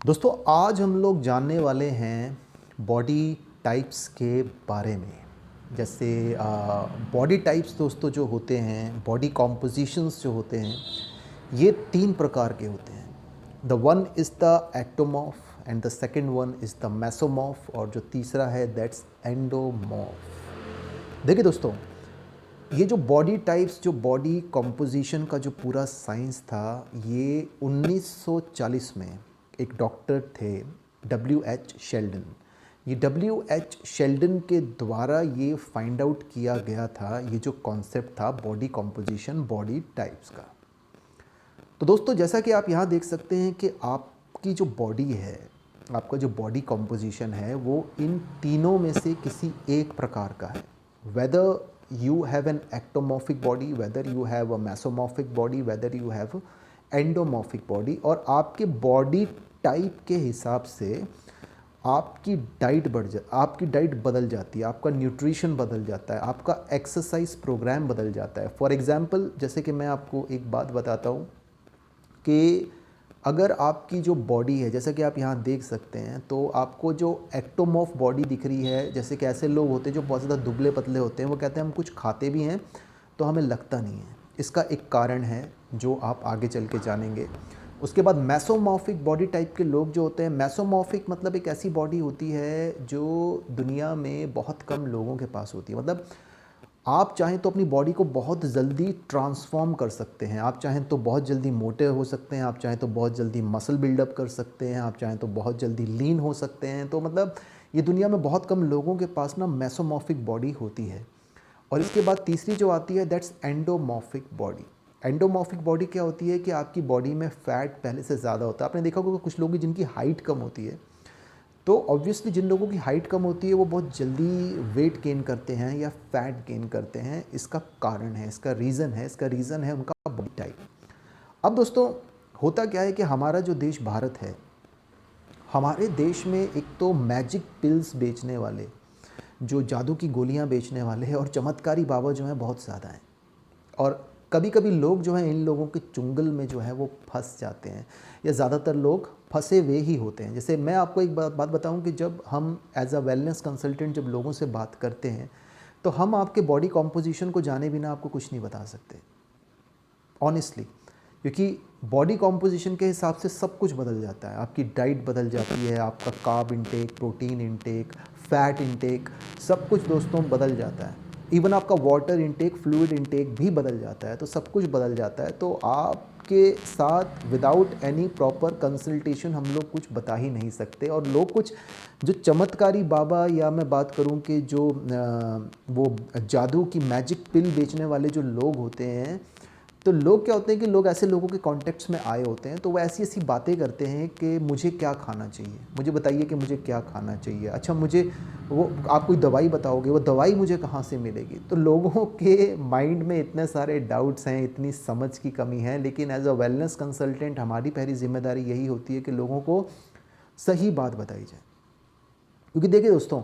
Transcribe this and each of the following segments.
दोस्तों आज हम लोग जानने वाले हैं बॉडी टाइप्स के बारे में। जैसे बॉडी टाइप्स दोस्तों जो होते हैं, बॉडी कॉम्पोजिशंस जो होते हैं, ये 3 प्रकार के होते हैं। The one is the ectomorph and the second one is the mesomorph और जो तीसरा है दैट्स एंडोमॉर्फ। देखिए दोस्तों, ये जो बॉडी टाइप्स, जो बॉडी कॉम्पोजिशन का जो पूरा साइंस था, ये 1940 में एक डॉक्टर थे W.H. शेल्डन। ये W.H. शेल्डन के द्वारा ये फाइंड आउट किया गया था, ये जो कॉन्सेप्ट था बॉडी कॉम्पोजिशन, बॉडी टाइप्स का। तो दोस्तों जैसा कि आप यहाँ देख सकते हैं कि आपकी जो बॉडी है, आपका जो बॉडी कॉम्पोजिशन है, वो इन तीनों में से किसी एक प्रकार का है। Whether you have an ectomorphic body, whether you have a mesomorphic body, whether you have endomorphic body, और आपके बॉडी टाइप के हिसाब से आपकी आपकी डाइट बदल जाती है, आपका न्यूट्रिशन बदल जाता है, आपका एक्सरसाइज प्रोग्राम बदल जाता है। फॉर एग्जांपल, जैसे कि मैं आपको एक बात बताता हूँ कि अगर आपकी जो बॉडी है, जैसा कि आप यहाँ देख सकते हैं, तो आपको जो एक्टोमॉर्फ बॉडी दिख रही है, जैसे कि ऐसे लोग होते हैं जो बहुत ज़्यादा दुबले पतले होते हैं, वो कहते हैं हम कुछ खाते भी हैं तो हमें लगता नहीं है। इसका एक कारण है जो आप आगे चल के जानेंगे। उसके बाद मेसोमॉर्फिक बॉडी टाइप के लोग जो होते हैं, मेसोमॉर्फिक मतलब एक ऐसी बॉडी होती है जो दुनिया में बहुत कम लोगों के पास होती है। मतलब आप चाहें तो अपनी बॉडी को बहुत जल्दी ट्रांसफॉर्म कर सकते हैं, आप चाहें तो बहुत जल्दी मोटे हो सकते हैं, आप चाहें तो बहुत जल्दी मसल बिल्डअप कर सकते हैं, आप चाहें तो बहुत जल्दी लीन हो सकते हैं। तो मतलब ये दुनिया में बहुत कम लोगों के पास ना मेसोमॉर्फिक बॉडी होती है। और इसके बाद तीसरी जो आती है that's endomorphic body. Endomorphic body क्या होती है कि आपकी बॉडी में फ़ैट पहले से ज़्यादा होता है। आपने देखा होगा कुछ लोग हैं जिनकी हाइट कम होती है, तो ऑब्वियसली जिन लोगों की हाइट कम होती है वो बहुत जल्दी वेट गेन करते हैं या फैट गेन करते हैं। इसका कारण है, इसका रीज़न है उनका बॉडी टाइप। अब दोस्तों होता क्या है कि हमारा जो देश भारत है, हमारे देश में एक तो मैजिक पिल्स बेचने वाले, जो जादू की गोलियां बेचने वाले हैं, और चमत्कारी बाबा जो हैं बहुत ज़्यादा हैं। और कभी कभी लोग जो हैं इन लोगों के चुंगल में जो है वो फंस जाते हैं, या ज़्यादातर लोग फंसे हुए ही होते हैं। जैसे मैं आपको एक बात बताऊं कि जब हम एज अ वेलनेस कंसल्टेंट जब लोगों से बात करते हैं, तो हम आपके बॉडी कॉम्पोजिशन को जाने बिना आपको कुछ नहीं बता सकते ऑनेस्टली, क्योंकि बॉडी कॉम्पोजिशन के हिसाब से सब कुछ बदल जाता है। आपकी डाइट बदल जाती है, आपका carb intake, protein intake, fat intake, सब कुछ दोस्तों बदल जाता है। इवन आपका वाटर इंटेक, फ्लूइड इंटेक भी बदल जाता है। तो सब कुछ बदल जाता है। तो आपके साथ विदाउट एनी प्रॉपर कंसल्टेशन हम लोग कुछ बता ही नहीं सकते। और लोग कुछ जो चमत्कारी बाबा, या मैं बात करूं कि जो वो जादू की मैजिक पिल बेचने वाले जो लोग होते हैं, तो लोग क्या होते हैं कि लोग ऐसे लोगों के कॉन्टेक्ट्स में आए होते हैं, तो वो ऐसी ऐसी बातें करते हैं कि मुझे क्या खाना चाहिए, मुझे बताइए कि मुझे क्या खाना चाहिए। अच्छा, मुझे वो आप कोई दवाई बताओगे, वो दवाई मुझे कहाँ से मिलेगी। तो लोगों के माइंड में इतने सारे डाउट्स हैं, इतनी समझ की कमी है। लेकिन एज अ वेलनेस कंसल्टेंट हमारी पहली जिम्मेदारी यही होती है कि लोगों को सही बात बताई जाए। क्योंकि देखिए दोस्तों,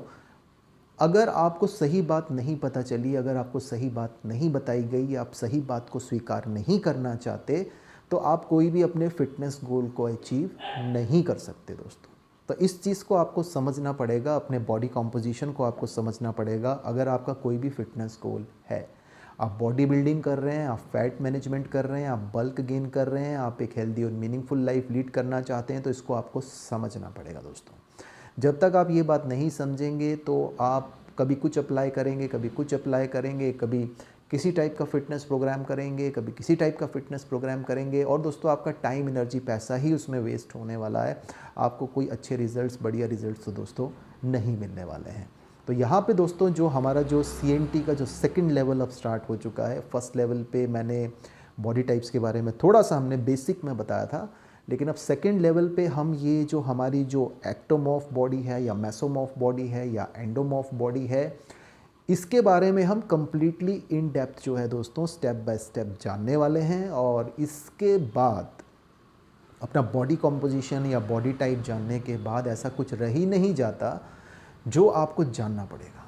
अगर आपको सही बात नहीं पता चली, अगर आपको सही बात नहीं बताई गई, आप सही बात को स्वीकार नहीं करना चाहते, तो आप कोई भी अपने फिटनेस गोल को अचीव नहीं कर सकते दोस्तों। तो इस चीज़ को आपको समझना पड़ेगा, अपने बॉडी कॉम्पोजिशन को आपको समझना पड़ेगा। अगर आपका कोई भी फिटनेस गोल है, आप बॉडी बिल्डिंग कर रहे हैं, आप फैट मैनेजमेंट कर रहे हैं, आप बल्क गेन कर रहे हैं, आप एक हेल्दी और मीनिंगफुल लाइफ लीड करना चाहते हैं, तो इसको आपको समझना पड़ेगा दोस्तों। जब तक आप ये बात नहीं समझेंगे तो आप कभी कुछ अप्लाई करेंगे, कभी कुछ अप्लाई करेंगे, कभी किसी टाइप का फिटनेस प्रोग्राम करेंगे, कभी किसी टाइप का फिटनेस प्रोग्राम करेंगे, और दोस्तों आपका टाइम, एनर्जी, पैसा ही उसमें वेस्ट होने वाला है। आपको कोई अच्छे रिजल्ट्स, बढ़िया रिजल्ट्स तो दोस्तों नहीं मिलने वाले हैं। तो यहाँ पे दोस्तों जो हमारा जो CNT का जो सेकंड लेवल अब स्टार्ट हो चुका है। फर्स्ट लेवल पे मैंने बॉडी टाइप्स के बारे में थोड़ा सा हमने बेसिक में बताया था, लेकिन अब सेकेंड लेवल पे हम ये जो हमारी जो एक्टोमॉर्फ बॉडी है, या मेसोमॉर्फ बॉडी है, या एंडोमॉर्फ बॉडी है, इसके बारे में हम कम्प्लीटली इन डेप्थ जो है दोस्तों स्टेप बाय स्टेप जानने वाले हैं। और इसके बाद अपना बॉडी कॉम्पोजिशन या बॉडी टाइप जानने के बाद ऐसा कुछ रह ही नहीं जाता जो आपको जानना पड़ेगा।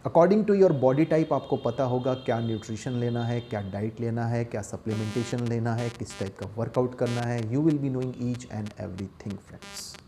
According to your body type आपको पता होगा क्या न्यूट्रिशन लेना है, क्या डाइट लेना है, क्या सप्लीमेंटेशन लेना है, किस टाइप का वर्कआउट करना है। You will be knowing each and everything friends.